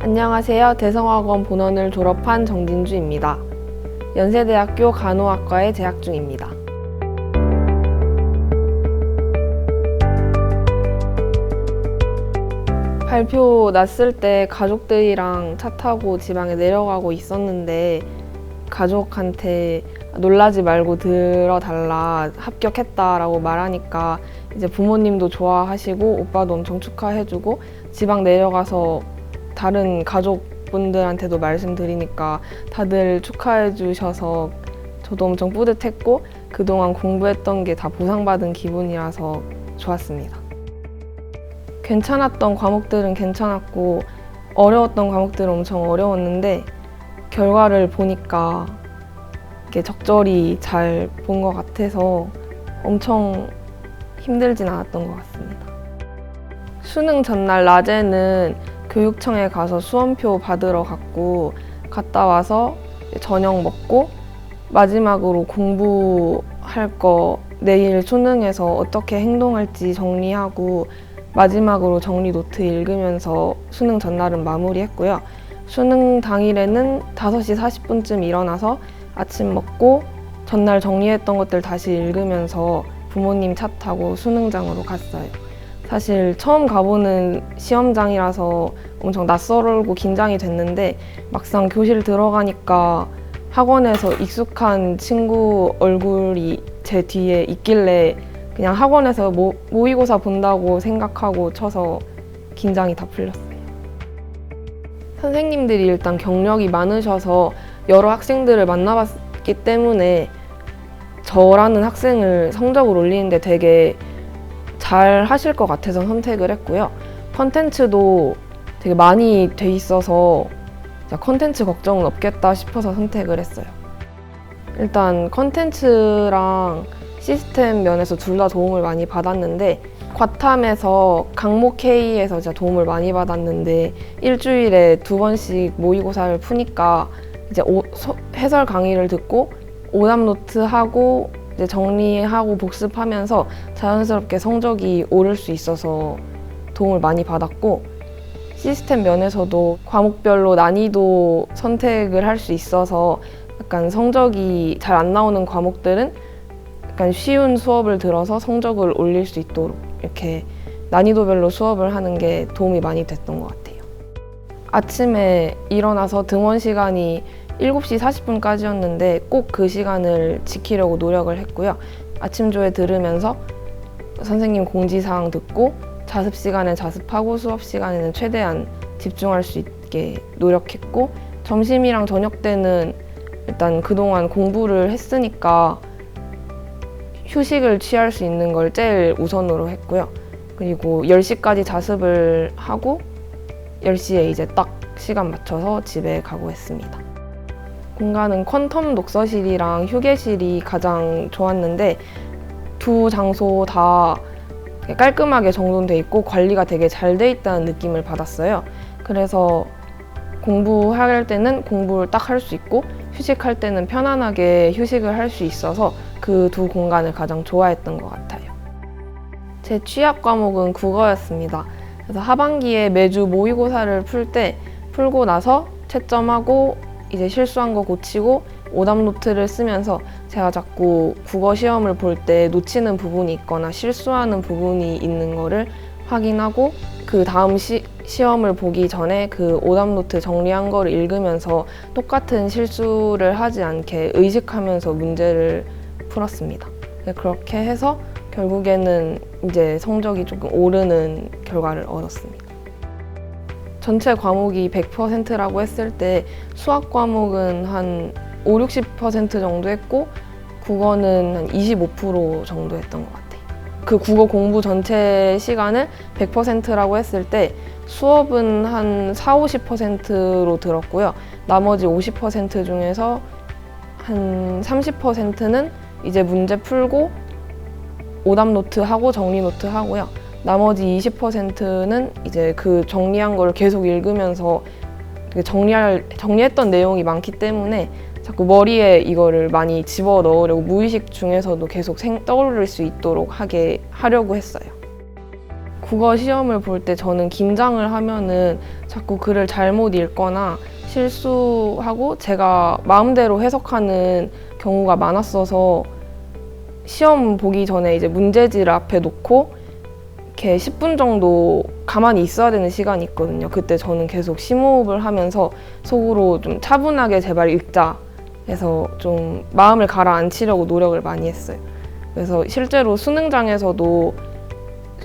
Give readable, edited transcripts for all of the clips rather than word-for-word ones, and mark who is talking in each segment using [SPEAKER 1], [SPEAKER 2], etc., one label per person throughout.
[SPEAKER 1] 안녕하세요. 대성학원 본원을 졸업한 정진주입니다. 연세대학교 간호학과에 재학 중입니다. 발표 났을 때 가족들이랑 차 타고 지방에 내려가고 있었는데 가족한테 놀라지 말고 들어달라, 합격했다라고 말하니까 이제 부모님도 좋아하시고 오빠도 엄청 축하해주고 지방 내려가서 다른 가족분들한테도 말씀드리니까 다들 축하해 주셔서 저도 엄청 뿌듯했고 그동안 공부했던 게 다 보상받은 기분이라서 좋았습니다. 괜찮았던 과목들은 괜찮았고 어려웠던 과목들은 엄청 어려웠는데 결과를 보니까 이렇게 적절히 잘 본 것 같아서 엄청 힘들진 않았던 것 같습니다. 수능 전날 낮에는 교육청에 가서 수험표 받으러 갔다 와서 저녁 먹고 마지막으로 공부할 거 내일 수능에서 어떻게 행동할지 정리하고 마지막으로 정리 노트 읽으면서 수능 전날은 마무리했고요. 수능 당일에는 5시 40분쯤 일어나서 아침 먹고 전날 정리했던 것들 다시 읽으면서 부모님 차 타고 수능장으로 갔어요. 사실 처음 가보는 시험장이라서 엄청 낯설고 긴장이 됐는데 막상 교실 들어가니까 학원에서 익숙한 친구 얼굴이 제 뒤에 있길래 그냥 학원에서 모의고사 본다고 생각하고 쳐서 긴장이 다 풀렸어요. 선생님들이 일단 경력이 많으셔서 여러 학생들을 만나봤기 때문에 저라는 학생을 성적을 올리는데 되게 잘 하실 것 같아서 선택을 했고요. 컨텐츠도 되게 많이 돼 있어서 컨텐츠 걱정은 없겠다 싶어서 선택을 했어요. 일단 컨텐츠랑 시스템 면에서 둘 다 도움을 많이 받았는데 과탐에서 강목 K에서 진짜 도움을 많이 받았는데 일주일에 2번씩 모의고사를 푸니까 이제 해설 강의를 듣고 오답 노트 하고 이제 정리하고 복습하면서 자연스럽게 성적이 오를 수 있어서 도움을 많이 받았고 시스템 면에서도 과목별로 난이도 선택을 할 수 있어서 약간 성적이 잘 안 나오는 과목들은 약간 쉬운 수업을 들어서 성적을 올릴 수 있도록 이렇게 난이도별로 수업을 하는 게 도움이 많이 됐던 것 같아요. 아침에 일어나서 등원 시간이 7시 40분까지였는데 꼭 그 시간을 지키려고 노력을 했고요. 아침조회 들으면서 선생님 공지사항 듣고 자습 시간에 자습하고 수업 시간에는 최대한 집중할 수 있게 노력했고 점심이랑 저녁 때는 일단 그동안 공부를 했으니까 휴식을 취할 수 있는 걸 제일 우선으로 했고요. 그리고 10시까지 자습을 하고 10시에 이제 딱 시간 맞춰서 집에 가고 했습니다. 공간은 퀀텀 독서실이랑 휴게실이 가장 좋았는데 두 장소 다 깔끔하게 정돈돼 있고 관리가 되게 잘 돼 있다는 느낌을 받았어요. 그래서 공부할 때는 공부를 딱 할 수 있고 휴식할 때는 편안하게 휴식을 할 수 있어서 그 두 공간을 가장 좋아했던 것 같아요. 제 취약 과목은 국어였습니다. 그래서 하반기에 매주 모의고사를 풀고 나서 채점하고 이제 실수한 거 고치고 오답 노트를 쓰면서 제가 자꾸 국어 시험을 볼 때 놓치는 부분이 있거나 실수하는 부분이 있는 거를 확인하고 그 다음 시험을 보기 전에 그 오답 노트 정리한 거를 읽으면서 똑같은 실수를 하지 않게 의식하면서 문제를 풀었습니다. 그렇게 해서 결국에는 이제 성적이 조금 오르는 결과를 얻었습니다. 전체 과목이 100%라고 했을 때 수학 과목은 한 50-60% 정도 했고 국어는 한 25% 정도 했던 것 같아요. 그 국어 공부 전체 시간을 100%라고 했을 때 수업은 한 40-50%로 들었고요. 나머지 50% 중에서 한 30%는 이제 문제 풀고 오답 노트 하고 정리 노트 하고요. 나머지 20%는 이제 그 정리한 걸 계속 읽으면서 정리했던 내용이 많기 때문에 자꾸 머리에 이거를 많이 집어넣으려고 무의식 중에서도 계속 떠오를 수 있도록 하려고 했어요. 국어 시험을 볼 때 저는 긴장을 하면은 자꾸 글을 잘못 읽거나 실수하고 제가 마음대로 해석하는 경우가 많았어서 시험 보기 전에 이제 문제지를 앞에 놓고 이렇게 10분 정도 가만히 있어야 되는 시간이 있거든요. 그때 저는 계속 심호흡을 하면서 속으로 좀 차분하게 제발 읽자 해서 좀 마음을 가라앉히려고 노력을 많이 했어요. 그래서 실제로 수능장에서도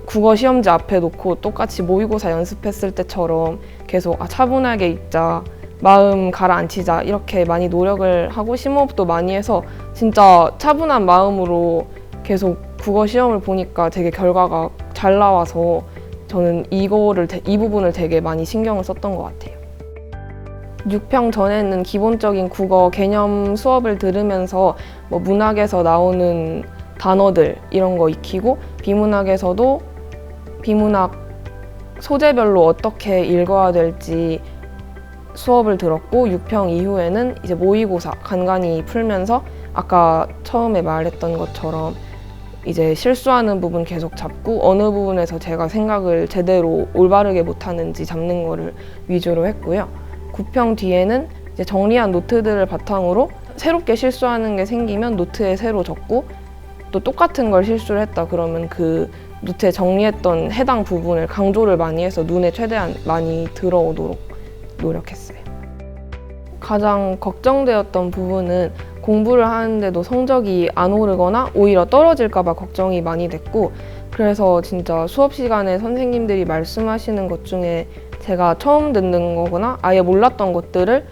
[SPEAKER 1] 국어 시험지 앞에 놓고 똑같이 모의고사 연습했을 때처럼 계속 차분하게 읽자, 마음 가라앉히자 이렇게 많이 노력을 하고 심호흡도 많이 해서 진짜 차분한 마음으로 계속 국어 시험을 보니까 되게 결과가 잘 나와서 저는 이 부분을 되게 많이 신경을 썼던 것 같아요. 6평 전에는 기본적인 국어 개념 수업을 들으면서 뭐 문학에서 나오는 단어들 이런 거 익히고 비문학에서도 비문학 소재별로 어떻게 읽어야 될지 수업을 들었고 6평 이후에는 이제 모의고사 간간히 풀면서 아까 처음에 말했던 것처럼 이제 실수하는 부분 계속 잡고 어느 부분에서 제가 생각을 제대로 올바르게 못하는지 잡는 거를 위주로 했고요. 9평 뒤에는 이제 정리한 노트들을 바탕으로 새롭게 실수하는 게 생기면 노트에 새로 적고 또 똑같은 걸 실수를 했다 그러면 그 노트에 정리했던 해당 부분을 강조를 많이 해서 눈에 최대한 많이 들어오도록 노력했어요. 가장 걱정되었던 부분은 공부를 하는데도 성적이 안 오르거나 오히려 떨어질까 봐 걱정이 많이 됐고 그래서 진짜 수업 시간에 선생님들이 말씀하시는 것 중에 제가 처음 듣는 거거나 아예 몰랐던 것들을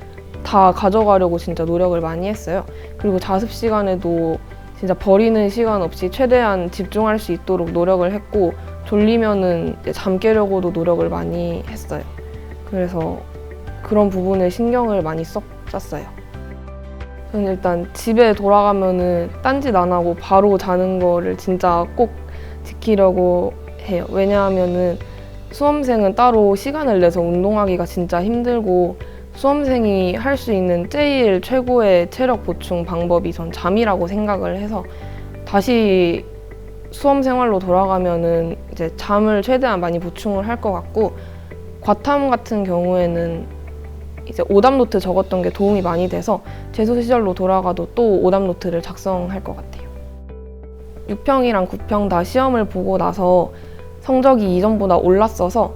[SPEAKER 1] 다 가져가려고 진짜 노력을 많이 했어요. 그리고 자습 시간에도 진짜 버리는 시간 없이 최대한 집중할 수 있도록 노력을 했고 졸리면은 잠 깨려고도 노력을 많이 했어요. 그래서 그런 부분에 신경을 많이 썼어요. 저는 일단 집에 돌아가면은 딴짓 안 하고 바로 자는 거를 진짜 꼭 지키려고 해요. 왜냐하면은 수험생은 따로 시간을 내서 운동하기가 진짜 힘들고 수험생이 할 수 있는 제일 최고의 체력 보충 방법이 전 잠이라고 생각을 해서 다시 수험 생활로 돌아가면은 이제 잠을 최대한 많이 보충을 할 것 같고 과탐 같은 경우에는 이제 오답 노트 적었던 게 도움이 많이 돼서 재수 시절로 돌아가도 또 오답 노트를 작성할 것 같아요. 6평이랑 9평 다 시험을 보고 나서 성적이 이전보다 올랐어서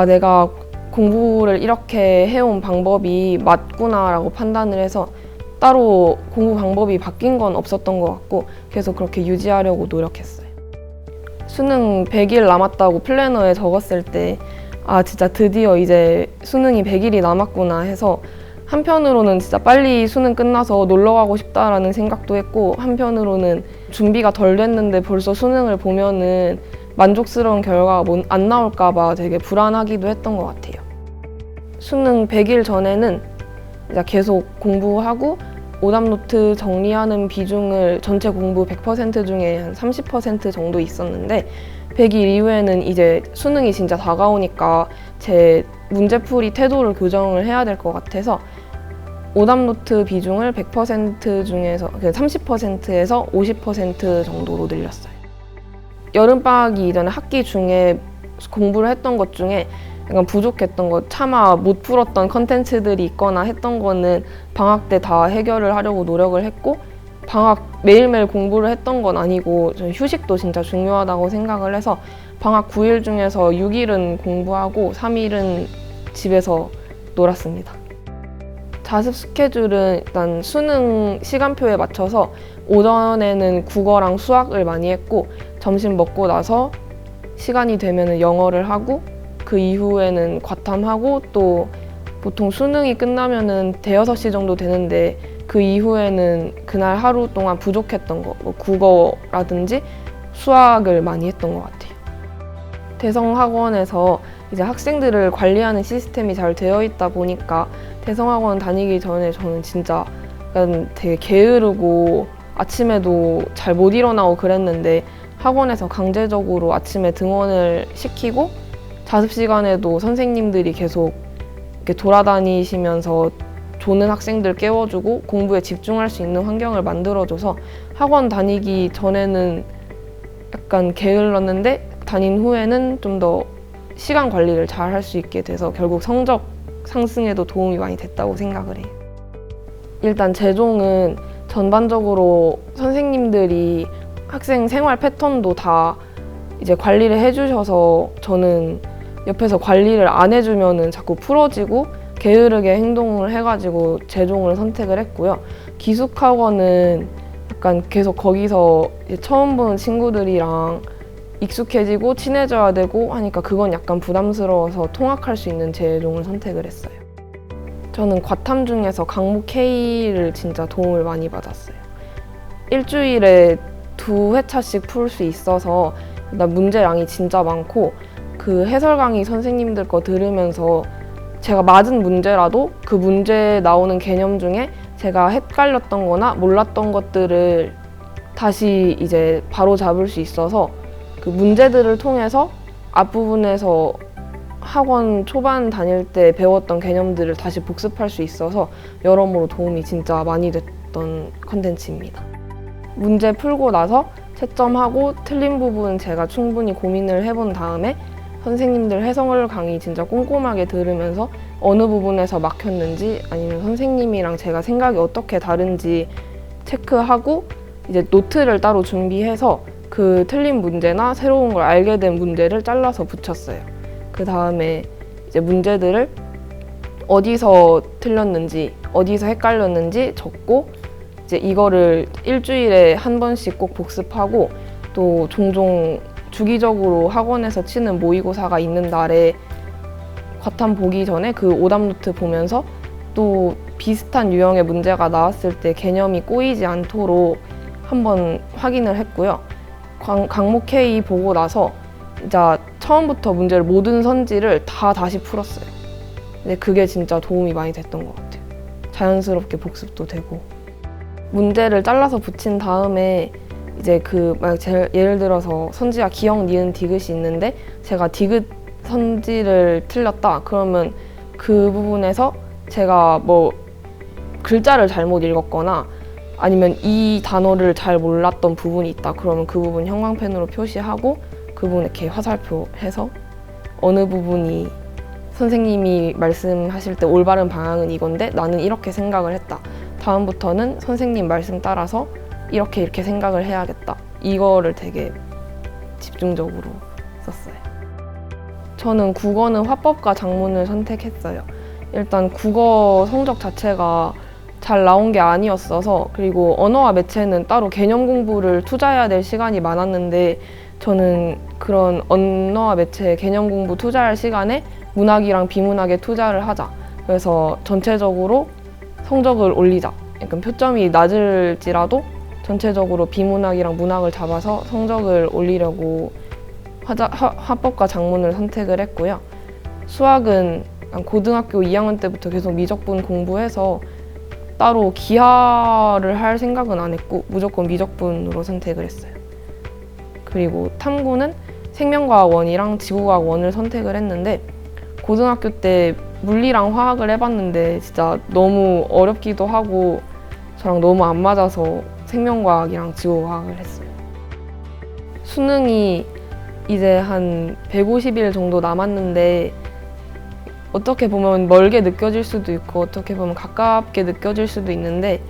[SPEAKER 1] 내가 공부를 이렇게 해온 방법이 맞구나라고 판단을 해서 따로 공부 방법이 바뀐 건 없었던 것 같고 계속 그렇게 유지하려고 노력했어요. 수능 100일 남았다고 플래너에 적었을 때 진짜 드디어 이제 수능이 100일이 남았구나 해서 한편으로는 진짜 빨리 수능 끝나서 놀러 가고 싶다라는 생각도 했고 한편으로는 준비가 덜 됐는데 벌써 수능을 보면은 만족스러운 결과가 안 나올까 봐 되게 불안하기도 했던 것 같아요. 수능 100일 전에는 이제 계속 공부하고 오답노트 정리하는 비중을 전체 공부 100% 중에 한 30% 정도 있었는데 100일 이후에는 이제 수능이 진짜 다가오니까 제 문제풀이 태도를 교정을 해야 될 것 같아서 오답노트 비중을 100% 중에서 30%에서 50% 정도로 늘렸어요. 여름방학이 이전에 학기 중에 공부를 했던 것 중에 약간 부족했던 것, 차마 못 풀었던 컨텐츠들이 있거나 했던 거는 방학 때 다 해결을 하려고 노력을 했고 방학 매일매일 공부를 했던 건 아니고 저는 휴식도 진짜 중요하다고 생각을 해서 방학 9일 중에서 6일은 공부하고 3일은 집에서 놀았습니다. 자습 스케줄은 일단 수능 시간표에 맞춰서 오전에는 국어랑 수학을 많이 했고 점심 먹고 나서 시간이 되면 영어를 하고 그 이후에는 과탐하고 또 보통 수능이 끝나면은 대여섯 시 정도 되는데 그 이후에는 그날 하루 동안 부족했던 거, 뭐 국어라든지 수학을 많이 했던 것 같아요. 대성학원에서 이제 학생들을 관리하는 시스템이 잘 되어 있다 보니까 대성학원 다니기 전에 저는 진짜 약간 되게 게으르고 아침에도 잘 못 일어나고 그랬는데 학원에서 강제적으로 아침에 등원을 시키고 자습 시간에도 선생님들이 계속 이렇게 돌아다니시면서 조는 학생들 깨워주고 공부에 집중할 수 있는 환경을 만들어줘서 학원 다니기 전에는 약간 게을렀는데 다닌 후에는 좀 더 시간 관리를 잘 할 수 있게 돼서 결국 성적 상승에도 도움이 많이 됐다고 생각을 해요. 일단 제종은 전반적으로 선생님들이 학생 생활 패턴도 다 이제 관리를 해주셔서 저는 옆에서 관리를 안 해주면은 자꾸 풀어지고 게으르게 행동을 해가지고 제종을 선택을 했고요. 기숙학원은 약간 계속 거기서 이제 처음 보는 친구들이랑 익숙해지고 친해져야 되고 하니까 그건 약간 부담스러워서 통학할 수 있는 제종을 선택을 했어요. 저는 과탐 중에서 강목 K를 진짜 도움을 많이 받았어요. 일주일에 2회차씩 풀 수 있어서 일단 문제량이 진짜 많고 그 해설 강의 선생님들 거 들으면서 제가 맞은 문제라도 그 문제 나오는 개념 중에 제가 헷갈렸던 거나 몰랐던 것들을 다시 이제 바로 잡을 수 있어서 그 문제들을 통해서 앞부분에서 학원 초반 다닐 때 배웠던 개념들을 다시 복습할 수 있어서 여러모로 도움이 진짜 많이 됐던 컨텐츠입니다. 문제 풀고 나서 채점하고 틀린 부분 제가 충분히 고민을 해본 다음에 선생님들 해설 강의 진짜 꼼꼼하게 들으면서 어느 부분에서 막혔는지 아니면 선생님이랑 제가 생각이 어떻게 다른지 체크하고 이제 노트를 따로 준비해서 그 틀린 문제나 새로운 걸 알게 된 문제를 잘라서 붙였어요. 그 다음에 이제 문제들을 어디서 틀렸는지 어디서 헷갈렸는지 적고 이제 이거를 일주일에 한 번씩 꼭 복습하고 또 종종 주기적으로 학원에서 치는 모의고사가 있는 날에 과탐 보기 전에 그 오답 노트 보면서 또 비슷한 유형의 문제가 나왔을 때 개념이 꼬이지 않도록 한번 확인을 했고요. 강목 K 보고 나서 이제 처음부터 문제를 모든 선지를 다 다시 풀었어요. 근데 그게 진짜 도움이 많이 됐던 것 같아요. 자연스럽게 복습도 되고. 문제를 잘라서 붙인 다음에 이제 예를 들어서 선지가 기역, 니은, 디귿이 있는데 제가 디귿 선지를 틀렸다. 그러면 그 부분에서 제가 뭐 글자를 잘못 읽었거나 아니면 이 단어를 잘 몰랐던 부분이 있다. 그러면 그 부분 형광펜으로 표시하고 그 부분 이렇게 화살표해서 어느 부분이 선생님이 말씀하실 때 올바른 방향은 이건데 나는 이렇게 생각을 했다. 다음부터는 선생님 말씀 따라서 이렇게 생각을 해야겠다. 이거를 되게 집중적으로 썼어요. 저는 국어는 화법과 작문을 선택했어요. 일단 국어 성적 자체가 잘 나온 게 아니었어서 그리고 언어와 매체는 따로 개념 공부를 투자해야 될 시간이 많았는데 저는 그런 언어와 매체 개념 공부 투자할 시간에 문학이랑 비문학에 투자를 하자. 그래서 전체적으로 성적을 올리자. 약간 표점이 낮을지라도 전체적으로 비문학이랑 문학을 잡아서 성적을 올리려고 화법과 작문을 선택을 했고요. 수학은 고등학교 2학년 때부터 계속 미적분 공부해서 따로 기하를 할 생각은 안 했고 무조건 미적분으로 선택을 했어요. 그리고 탐구는 생명과학 1이랑 지구과학 1을 선택을 했는데 고등학교 때 물리랑 화학을 해봤는데 진짜 너무 어렵기도 하고 저랑 너무 안 맞아서 생명과학이랑 지구과학을 했어요. 수능이 이제 한 150일 정도 남았는데 어떻게 보면 멀게 느껴질 수도 있고 어떻게 보면 가깝게 느껴질 수도 있는데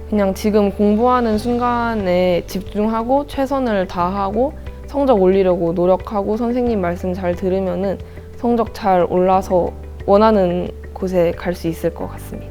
[SPEAKER 1] 그냥 지금 공부하는 순간에 집중하고 최선을 다하고 성적 올리려고 노력하고 선생님 말씀 잘 들으면은 성적 잘 올라서 원하는 곳에 갈 수 있을 것 같습니다.